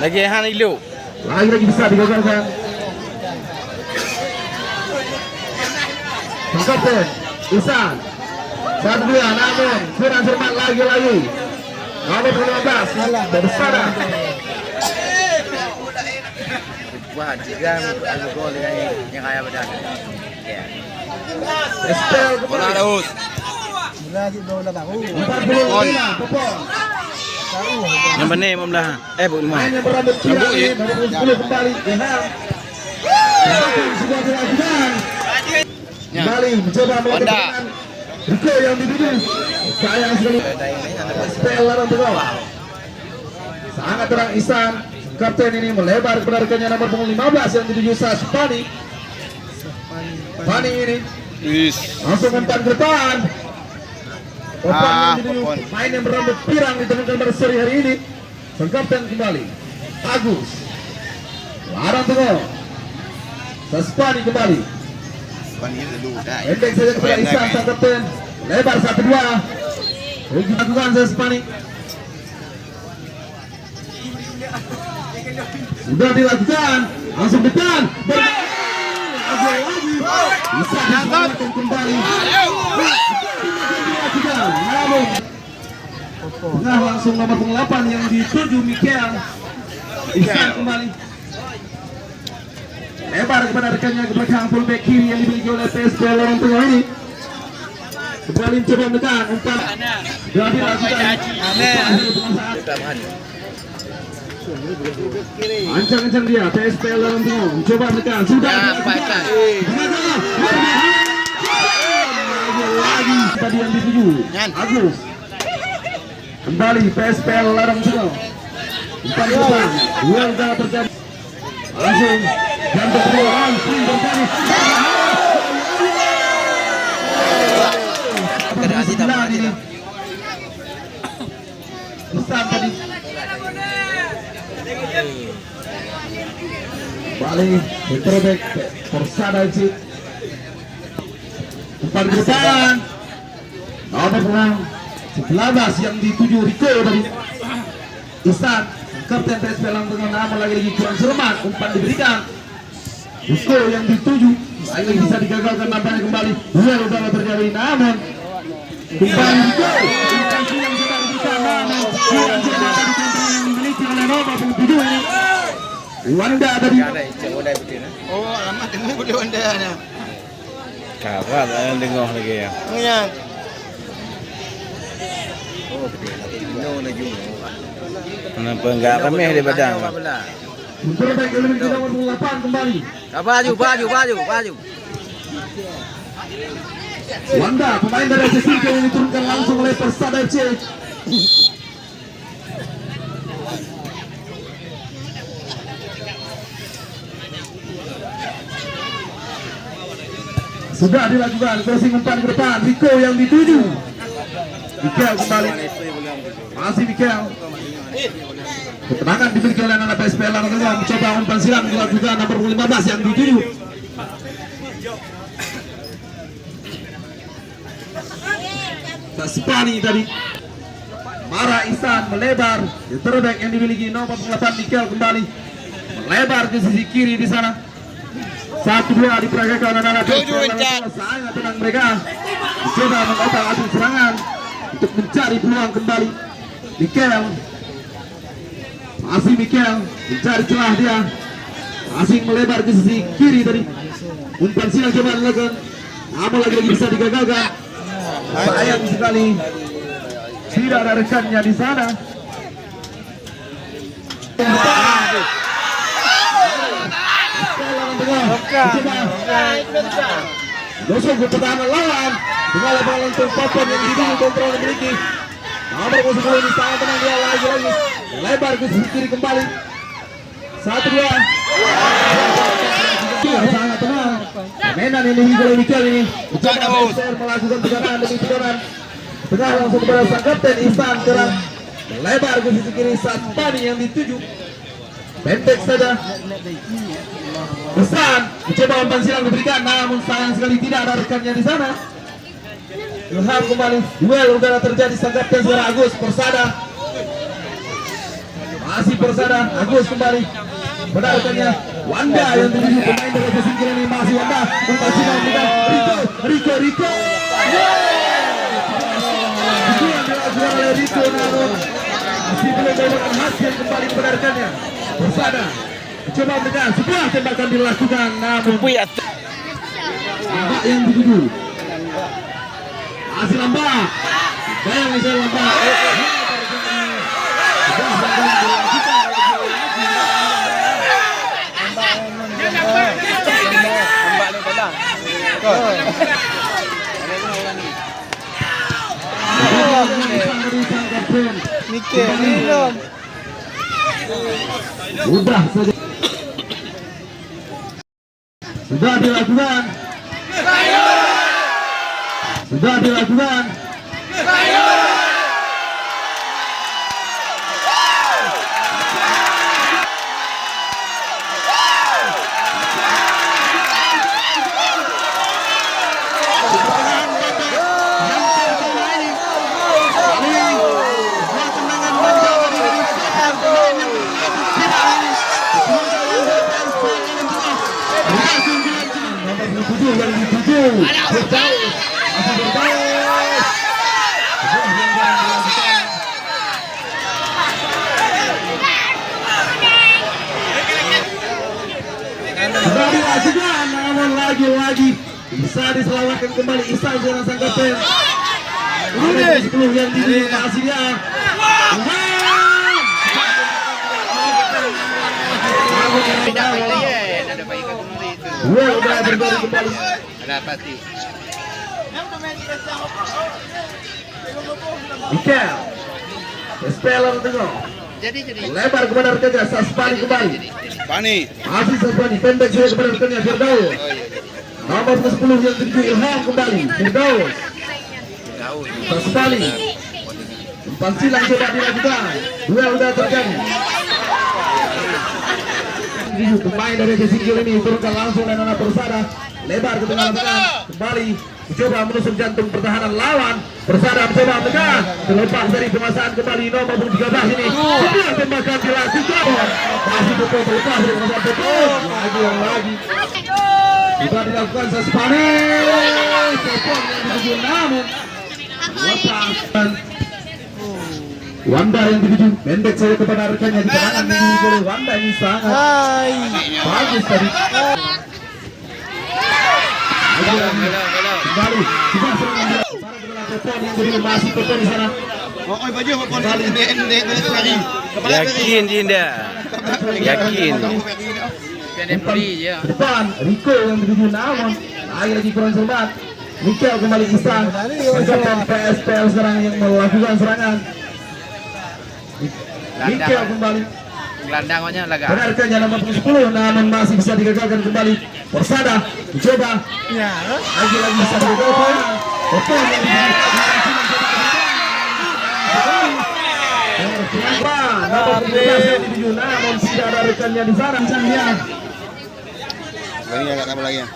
Lagi Han Ilo. Lagi bisa digagalkan. Kapten Ihsan 1-2, namun kurang cermat lagi. Nomor 15 Bersada. Wah, jika ada gol yang kaya badan. Ya. Espel Bola terus. Lagi bola tahu. 45 Popon. Yang benar membelah. Bu Imam. Main yang berambut pirang ini nomor 10 kembali Ilham. Sebuah dilakukan. Kembali mencoba melakukan Riko yang dituju. Sayang sekali. Espel larang tegak. Sangat terang Ihsan. Kapten ini melebar kepada rekannya nomor 15 yang dituju Saspani. Pani ini langsung umpan ke depan. Main yang berambut pirang ditemukan pada sore hari ini. Sang kapten kembali Agus larang tengok. Saspani kembali. Pendek saja kepada Ihsan sang kapten. Lebar 1-2. Lakukan Saspani. Sudah dilakukan. Langsung depan. Bisa diselamatkan kembali. Namun tengah langsung nomor 8 yang dituju Mikel. Ihsan kembali lebar kepada rekannya ke belakang fullback kiri yang dimiliki oleh PSP lorong tengah ini. Kembali coba menekan umpan. Sudah dilakukan. Ancang-ancang dia PSP lorong tengah mencoba menekan. Sudah dilakukan. Lagi tadi yang dituju Agus. Kembali PSPL larang tengah. Umpan depan. Dua udah terjadi. Langsung gantung kedua langsung terjadi. Ini besar tadi. Balik terbaik Persada FC. Umpan ke depan. Nomor 11 yang dituju Riko tadi. Ihsan, kapten PSP Larang Tengah, namun lagi kurang cermat. Umpan diberikan. Riko yang dituju lagi bisa digagalkan nampaknya kembali. Dua udara terjadi, namun kembali Riko. Umpan yang sudah diberikan, namun kurang cermat dari kontrol yang dimiliki oleh nomor 7 ini. Wanda tadi. Oh, alamat ini boleh Wanda-nya. Karat dengar lagi ya. Yang Kenapa enggak remeh di badan? Terbaik elemen ke nomor 8 kembali. Baju. Wanda, pemain dari FC yang diturunkan langsung oleh Persada FC. Sudah dilakukan crossing umpan ke depan. Riko yang dituju. Mikel kembali. Masih Mikel. Ketenangan dimiliki oleh anak PSP Larang Tengah. Mencoba umpan silang dilakukan nomor 15 yang dituju. Saspani tadi. Marah Ihsan melebar. Yang terbaik yang dimiliki nomor 8 Mikel kembali. Melebar ke sisi kiri di sana. 1-2 diperagakan anak-anak sangat tenang mereka. Mencoba mengotak-atik serangan untuk mencari peluang kembali. Mikel masih Mikel mencari celah dia. Masih melebar ke sisi kiri tadi. Umpan silang coba dilakukan, namun lagi-lagi bisa digagalkan. Sayang sekali tidak ada rekannya di sana. Dosok ke pertahanan lawan dengan lapangan langsung Popon yang didukung kontrol memiliki. Nomor 10 ini sangat tenang dia lagi lebar ke sisi kiri kembali. 1-2. Sangat tenang. Mainan ini oleh Mikel ini. Melakukan tekanan demi tekanan. Tengah langsung kepada sang kapten Ihsan terang. Lebar ke sisi kiri Saspani yang dituju. Pendek saja. Pesan mencoba umpan silang diberikan, namun sayang sekali tidak ada rekannya di sana. Ilham kembali, duel udara terjadi sang kapten Suara Agus Persada. masih Persada. Agus kembali benarkannya Wanda yang dituju pemain dari kesingkiran ini masih Wanda umpan sinar dengan Rico itu yang dilakukan oleh Rico namun masih belum mendapatkan hasil kembali benarkannya Persada coba menekan sebuah tembakan dilakukan namun Lambak yang dituju masih Lambak bayang bisa Lambak Mikir minum. Sudah saja. Sudah dilakukan. Sudah dilakukan. Sudah dilakukan, namun lagi-lagi bisa diselamatkan kembali Isan seorang sang kapten. Ada 10 yang diri masih dia. Udah berbalik kembali. Ada pasti. Mikel Espeler tengok Jadi. lebar kepada rekannya Saspani kembali Pani. masih Saspani pendek saya kepada rekannya Firdaus nomor 10 yang dituju Ilham kembali Firdaus Saspani umpan silang coba dilakukan duel udah terjadi pemain dari Jesingkil ini turunkan langsung dan anak Persada lebar ke tengah lapangan kembali mencoba menusuk jantung pertahanan lawan Persada mencoba menekan terlepas dari penguasaan kembali nomor 13 ini sebuah tembakan dilakukan masih betul terlepas dari penguasaan betul lagi sudah dilakukan Saspani telepon yang dituju namun lepas Wanda yang dituju pendek saya kepada rekannya di kanan dimiliki oleh Wanda ini sangat bagus tadi kembali sudah serangan dia para penyelam telepon yang dituju masih telepon di sana Baju lari. Yakin Dinda. Yakin. Umpan depan Rico yang dituju namun lagi kurang cermat Mikel kembali Isan mencoba PSPL sekarang yang melakukan serangan Mikel kembali Gelandangnya laga. benarkannya nomor 10 namun masih bisa digagalkan kembali Persada mencoba lagi-lagi bisa digagalkan betul yang nomor 13 yang dituju namun tidak ada rekannya di sana dia Ini agak apa lagi ya?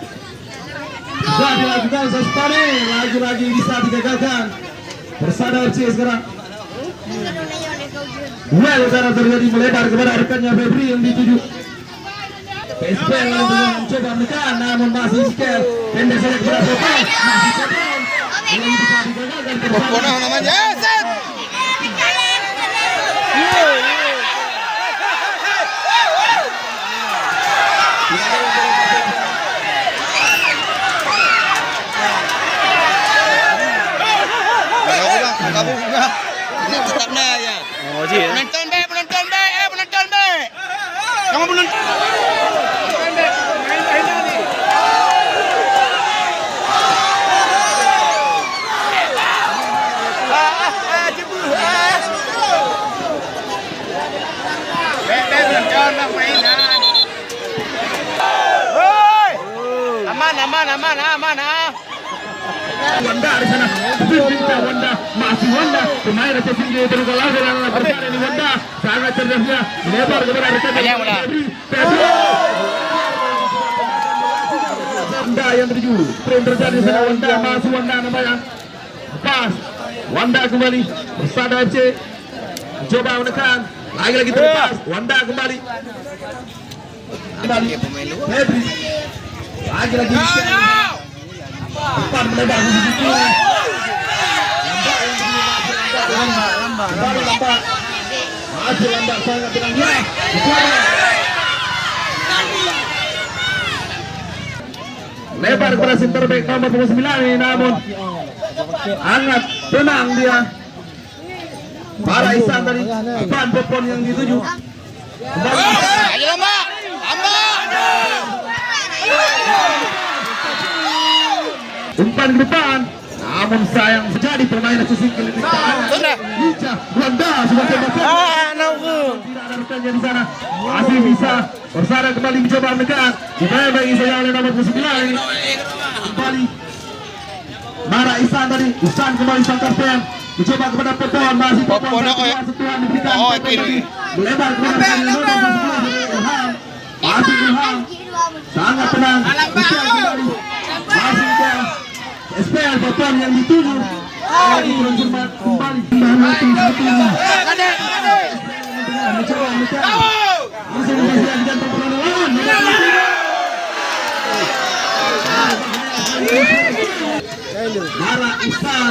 sudah dilakukan Saspani lagi-lagi bisa digagalkan Persada FC sekarang duel udara terjadi melebar kepada rekannya Febri yang dituju PSP yang mencoba menekan namun masih Mikel pendek saja kepada Popon masih Popon yang bisa digagalkan Persada namanya. Set. Kamu juga. Ini tetap ya. Oh, Ji. Penonton be. Kamu penonton. Aman. Wanda di sana, pinta Wanda, masih Wanda, pemain Aceh Singgi terus langsung dan Persada ini Wanda, sangat cerdasnya, lebar kepada rekannya Febri. Wanda yang tertuju, sprint terjadi di sana Wanda, masih Wanda namanya, pas, Wanda kembali, Persada FC, coba menekan, Lagi-lagi terlepas. Wanda kembali. Kembali. Febri. Lagi-lagi. Umpan melebar di situ. Lambat. Masih lambat sangat tenang ya. Lebar kepada center back nomor 9 ini, namun hangat tenang dia. Para Ihsan tadi depan popon yang dituju. Ayo lambak. Umpan ke depan, namun sayang terjadi permainan sesingkil di tangan. Lincah Wanda sudah tembakan. Tidak ada rekannya di sana. Masih bisa Persada kembali mencoba mendekat. Dipegang saja oleh nomor 9 ini. Kembali Mara Ihsan tadi. Ihsan kembali sang kapten. Mencoba kepada Popon, masih Popon sentuhan diberikan. Melebar kepada nomor 11 Ilham. Masih Ilham. Sangat tenang. Ihsan kembali. Masih ke SPL Popon yang dituju. Lagi kurang cermat kembali. Mencoba mendekat. Masih dikasih di jantung perlawanan. Mara Ihsan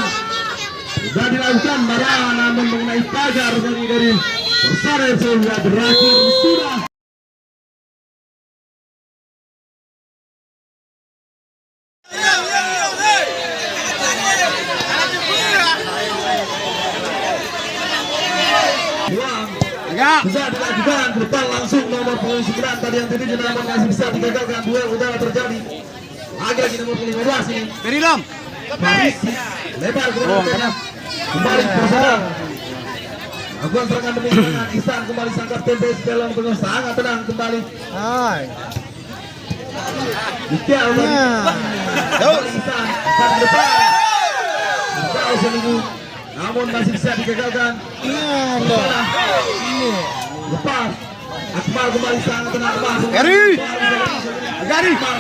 sudah dilakukan Mara, namun mengenai pagar dari Persada sehingga berakhir sudah. Sudah dilakukan ke depan langsung nomor 9 tadi yang tadi namun masih bisa digagalkan. Duel udara terjadi. Lagi nomor 15 ini. Beri dong. Lebar ke kembali Persada. Lakukan serangan demi serangan. Ihsan kembali sang kapten PSPL yang tengah sangat tenang kembali. Ikel Ihsan ke depan. Jauh seminggu. Namun masih bisa digagalkan. Lepas Akmal kembali sangat tenang. Gari.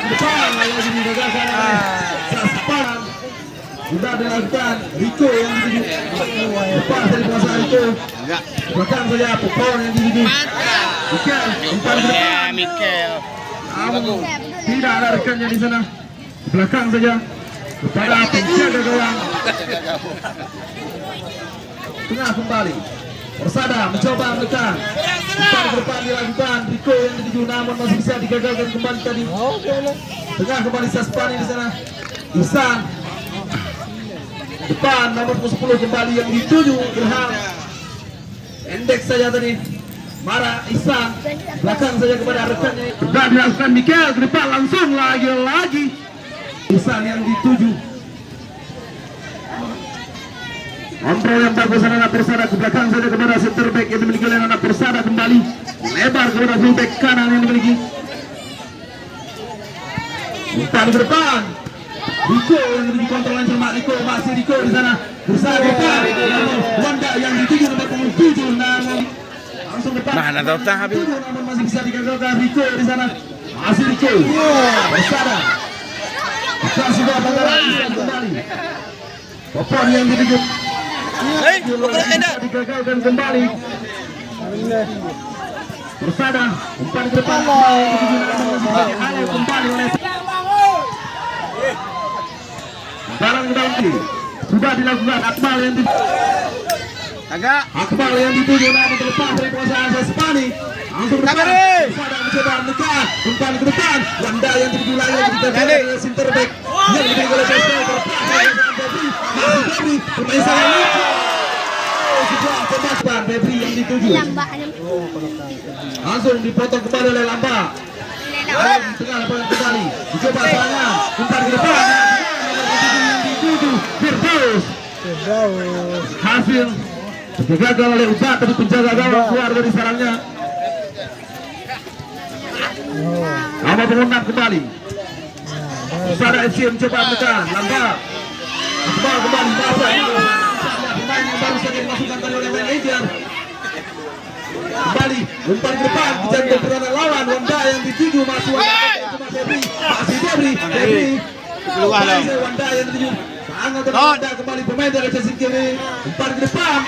Depan lagi digagalkan oleh Saspan. Sudah dilakukan Rico yang dituju. Lepas dari kuasa Rico. Belakang saja Popon yang dituju. Mikel umpan ke depan. Namun tidak ada rekannya di sana. Belakang saja kepada penjaga gawang. Tengah kembali Persada mencoba menekan. Umpan ke depan dilakukan Rico yang dituju, namun masih bisa digagalkan kembali tadi. Tengah kembali Saspani di sana. Ihsan depan nomor 10 kembali yang dituju Ilham. Endek saja tadi Mara Ihsan. Belakang saja kepada rekannya. Sudah dilakukan Mikel ke depan langsung lagi Ihsan yang dituju. Kontrol yang bagus anak Persada ke belakang saja kepada center back yang dimiliki oleh anak Persada kembali. Lebar kepada full back kanan yang dimiliki. Umpan ke depan. Rico yang dikontrol oleh cermat. Masih Rico di sana berusaha depan. Wanda yang dituju nomor 7 namun langsung depan. Mana tahu tak habis. Namun masih bisa digagalkan Rico di sana. Masih Rico. Persada. Kasih bola pelanggaran kembali. Popon yang dituju. Digagalkan kembali. Persada umpan ke depan kembali oleh barang ganti. Sudah dilakukan Akmal yang dituju namun terlepas dari kuasa Saspani. Langsung depan Persada mencoba mendekat. Umpan ke depan Wanda yang dituju lagi oleh center back yang diberi oleh Persada. Masih Febri pemain sayang sebuah tembakan Febri yang dituju. Langsung dipotong kembali oleh Lamba. Di tengah lapangan kembali dicoba serangan. Umpan ke depan yang dituju Firdaus. Hasil gagal oleh Ubat tapi penjaga gawang keluar dari sarangnya. Lamba mengundang kembali. Persada FC mencoba menekan Lamba. Kembali pemain yang baru saja dimasukkan tadi oleh manajer. Kembali umpan ke depan dijaga pertahanan lawan. Wanda yang dituju masuk Febri. Masih Febri Wanda yang dituju sangat Wanda kembali pemain dari sisi kiri. Umpan ke depan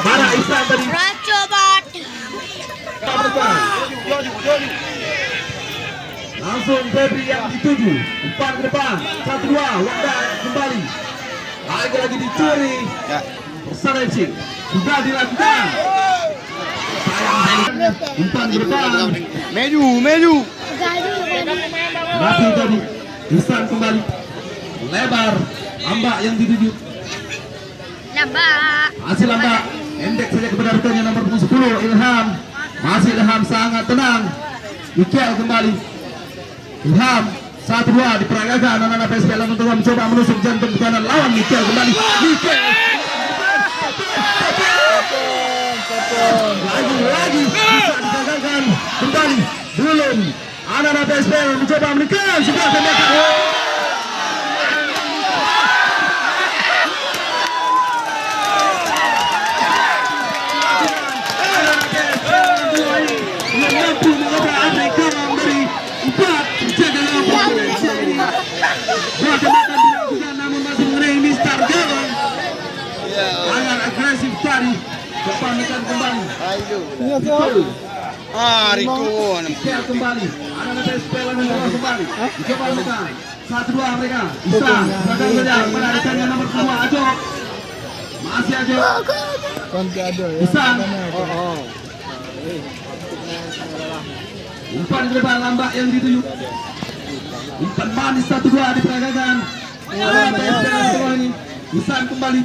Mana Ihsan tadi? Racobat. Langsung Febri yang dituju, umpan ke depan, 1-2, Wanda kembali. Lagi dicuri. Persada FC sudah dilakukan. Sayang, umpan ke depan. Meju. Mati tadi, Ihsan kembali. Lebar, Lambak yang dituju. Lambak. Masih Lambak, endek saja kepada rekannya nomor 10 Ilham. Masih Ilham sangat tenang. Mikel kembali. Ilham 1-2 diperagakan anak-anak PSPL untuk mencoba menusuk jantung ke kanan lawan. Mikel kembali. Mikel lagi bisa digagalkan kembali. Belum anak-anak PSPL mencoba menekan sebuah tembakan. Namun masih mengenai Mister Gawang. Sangat agresif tadi. Kepanikan kembali. Riko. Mikel kembali. Anak-anak PSPL kembali. Coba menekan. 1-2 mereka. Ihsan gagal saja menarikannya nomor 2 Ajo. Masih Ajo. Ihsan. Umpan ke depan Lambak yang dituju. Umpan manis 1-2 diperagakan. Ini Ihsan kembali.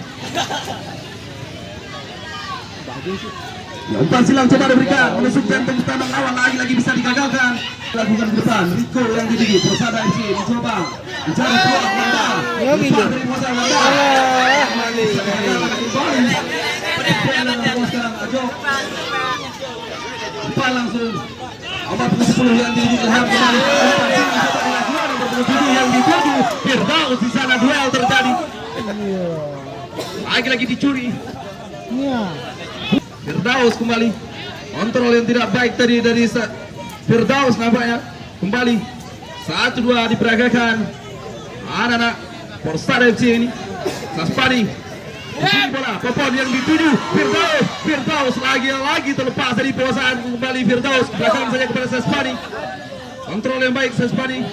Ya, umpan silang coba diberikan menusuk jantung pertama lawan, lagi bisa digagalkan. Lakukan ke depan Riko yang dituju. Persada FC mencoba mencari peluang Wanda. Umpan dari modal Wanda. Umpan langsung nomor 10 yang dituju Ilham kembali. Yang dituju Firdaus di sana, duel terjadi. Lagi dicuri. Firdaus kembali. Kontrol yang tidak baik tadi dari Firdaus nampaknya. Kembali 1-2 diperagakan anak-anak Persada FC ini. Saspani bola, Popon yang dituju Firdaus lagi terlepas dari penguasaan. Kembali Firdaus belakang saja kepada Saspani. Kontrol yang baik Saspani.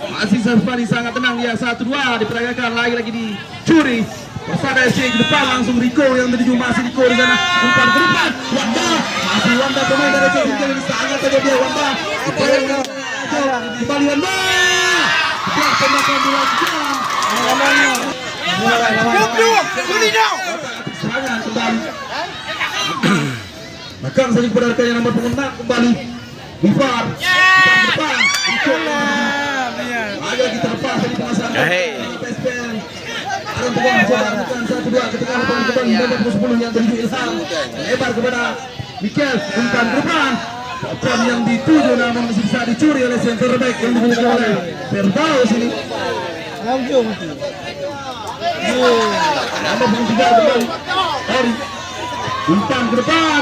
Masih Saspani sangat tenang dia. 1-2 diperagakan, lagi dicuri. Persada FC ke depan langsung Riko yang dituju. Masih Riko di sana. Umpan ke depan Wanda. Masih Wanda pemain dari FC ini sangat saja dia Wanda. Kembali Wanda. Sebuah tembakan dilakukan. Serangan kembali. Makan saja kepada rekan yang nomor 6 kembali. Bifar ke depan. Lagi terlepas dari penguasaan PSPL. Ada peluang mencoba menekan 1-2 ketika umpan ke depan nomor 10 yang tertuju Ilham. Lebar kepada Mikel. Umpan ke depan. Umpan yang dituju namun masih bisa dicuri oleh center back yang dimiliki oleh Firdaus ini. Nomor 3 kembali Ori. Umpan ke depan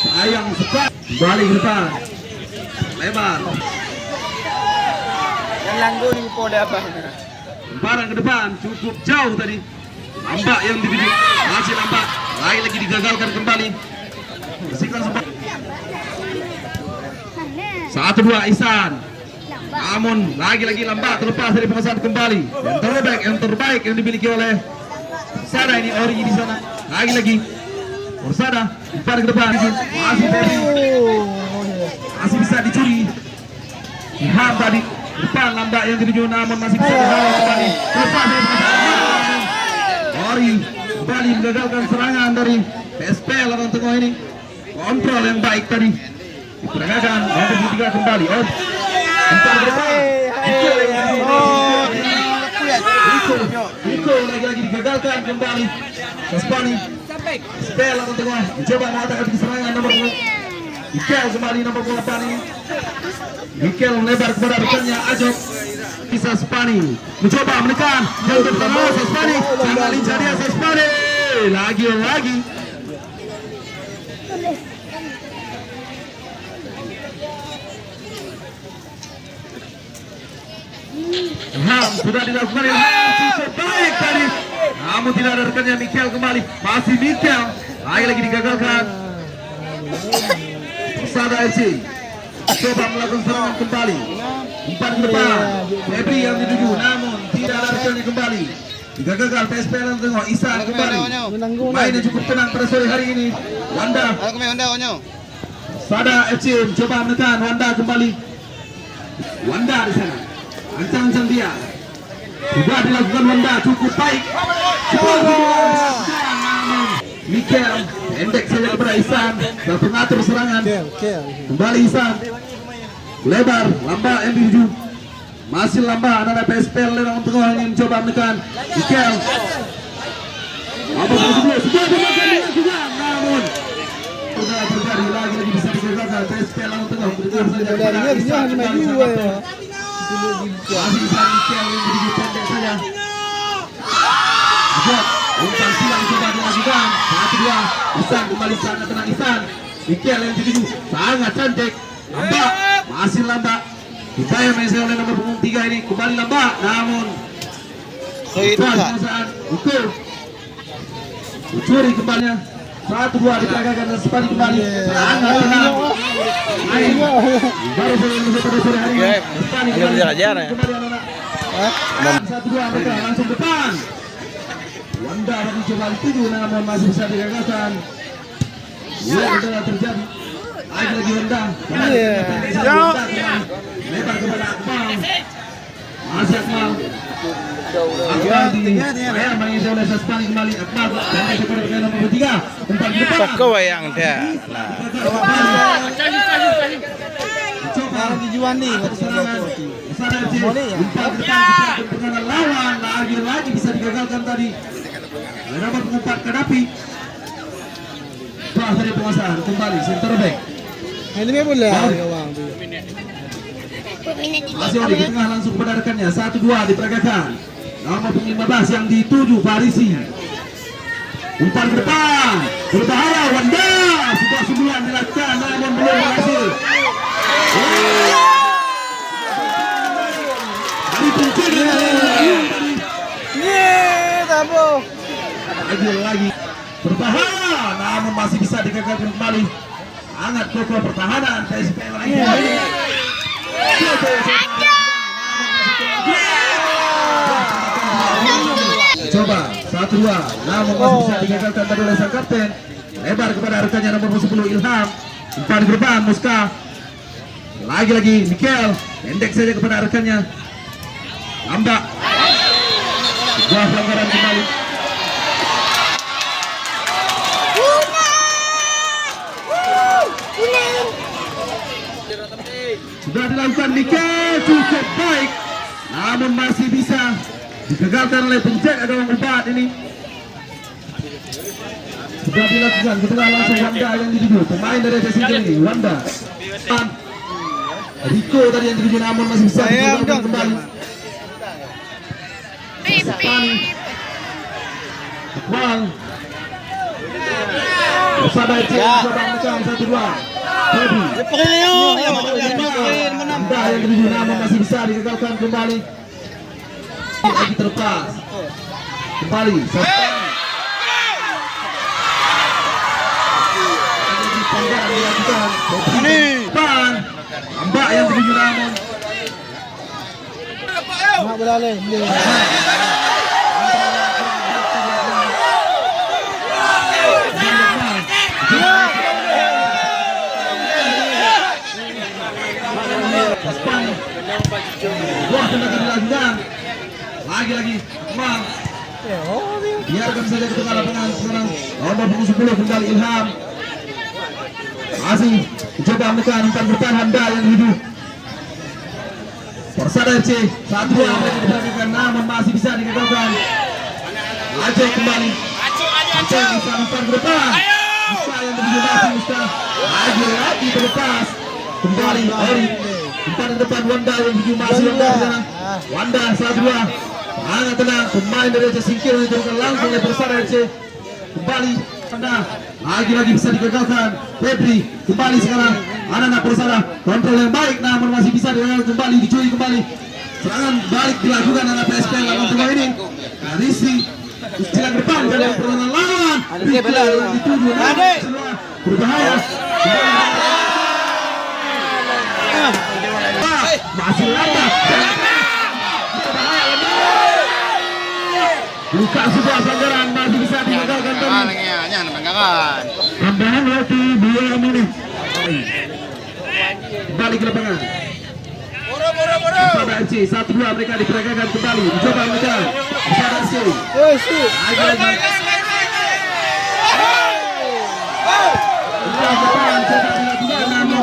sayang sekali. Kembali ke depan lebar. Yang langgo ni po apa? Umparan ke depan cukup jauh tadi. Lambak yang dituju. Masih Lambak. Lagi digagalkan kembali. Bersihkan sempat. 1-2 Ihsan. Namun lagi Lambak terlepas dari penguasaan kembali. Yang terbaik yang dimiliki oleh Persada ini Ori di sana. Lagi Persada umpan ke depan. Masih Febri. Masih bisa dicuri. Ilham tadi depan Lambak yang dituju namun masih bisa dihalau kembali. Terlepas dari penguasaan. Ori kembali menggagalkan serangan dari PSPL orang tengah ini. Kontrol yang baik tadi diperagakan. Nomor 3 kembali umpan ke depan. Riko lagi digagalkan kembali. Saspani PSPL orang tengah mencoba mengatakan serangan nomor 2. Mikel kembali nomor 8 ini. Mikel lebar kepada rekannya Ajok. Saspani mencoba menekan yang pertama Saspani. Sangat lincah dia Saspani. Lagi. Ilham sudah dilakukan. Ilham cukup baik tadi namun tidak ada rekannya. Mikel kembali, masih Mikel, lagi digagalkan. Persada FC coba melakukan serangan kembali, umpan ke depan, Febri yang dituju, namun tidak ada rekannya kembali. Digagalkan PSPL yang tengok, Isan kembali. Main yang cukup tenang pada sore hari ini. Wanda, Persada FC coba menekan. Wanda kembali. Wanda di sana, ancang-ancang dia. Sudah dilakukan Wanda, cukup baik. Mikel pendek saja kepada Isan, dan pengatur serangan. Kembali Isan, lebar, lambat yang dituju. Masih lambat, anak PSPL yang tengah ingin coba menekan. Mikel sudah dimakan juga, namun sudah terjadi lagi bisa digagalkan. PSPL yang tengah bergerak saja kepada Isan. Masih Isan, Mikel yang dituju pendek saja. Umpan silang coba dilakukan. 1-2. Isan kembali sangat tenang Isan. Mikel yang dituju sangat cantik. Lambat, masih lambat. Upaya main oleh nomor punggung 3 ini kembali lambat, namun ukur Ucuri kembalinya 1-2 diperagakan dan Spani kembali sangat tenang. Main baru pada sore hari ini. Spani kembali anak-anak 1-2 mereka langsung depan. Wanda mencoba dituju, namun masih bisa digagalkan. Ya, sudah terjadi. Lagi Wanda. Lebar kepada Akmal. Masih Akmal. Akmal saya mengisi oleh Spani kembali. Akmal sampai kepada pemain nomor 3. Umpan ke depan. Kau yang dia. Coba dijual nih. Umpan ke depan lawan. Lagi bisa digagalkan tadi. Dapat mengumpat Kadapi. Setelah dari penguasaan kembali center back. Ini boleh kawan. Masih di tengah langsung pada rekannya. 1-2 diperagakan. Nomor 15 yang dituju Farisi. Umpan ke depan, berbahaya. Wanda sudah sebulan dilakukan namun belum berhasil. Dari kunci lagi berbahaya, namun masih bisa digagalkan kembali. Sangat kokoh pertahanan PSPL lagi. Coba 1-2, namun masih bisa digagalkan tadi oleh sang kapten. Lebar kepada rekannya nomor 10 Ilham. Umpan ke depan Muska. Lagi Mikel, pendek saja kepada rekannya. Lambat. Sebuah pelanggaran kembali. Sudah dilakukan Mikel, cukup baik, namun masih bisa digagalkan oleh penjaga gawang Ubat ini. Sudah dilakukan, kita langsung Wanda yang dituju, pemain dari Jessica ini, Wanda. Rico tadi yang dituju, namun masih bisa digagalkan kembali. Spani, Akmal, Persada FC coba menekan 1-2. Febri, Anda yang dituju, namun masih bisa digagalkan kembali. Lagi terlepas kembali Pan Mbak yang dituju, namun buah tendangan dilakukan. Lagi Akmal. Biarkan saja ke tengah lapangan sekarang. Nomor punggung 10 kembali Ilham. Masih coba menekan umpan bertahan Handa yang hidup. Persada FC 1-2 mereka diperhatikan, namun masih bisa digagalkan. Aceh kembali. Aceh bisa umpan ke depan. Musta yang terjadi masih Musta. Lagi terlepas. Kembali Ori. Umpan ke depan Wanda yang hidup masih Wanda 1-2. Sangat tenang, pemain dari Aceh singkir yang diturunkan langsung oleh Persada FC. Kembali Wanda, lagi bisa digagalkan. Febri kembali sekarang, anak-anak Persada kontrol yang baik, namun masih bisa digagalkan kembali, dicuri kembali. Serangan balik dilakukan anak PSPL lawan tengah ini. Risi Istilah depan dari perlawanan lawan. Dituju berbahaya. Masih lambat. Buka sebuah pelanggaran masih bisa digagalkan tadi. Tambahan waktu 2 menit. Balik ke lapangan. Pada FC 1-2 mereka diperagakan kembali. Mencoba mengejar. Pada FC.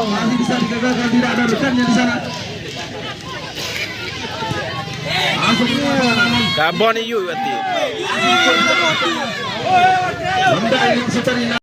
Masih bisa digagalkan, tidak ada rekannya di sana. Gabon ni you berarti. Anda yang seterina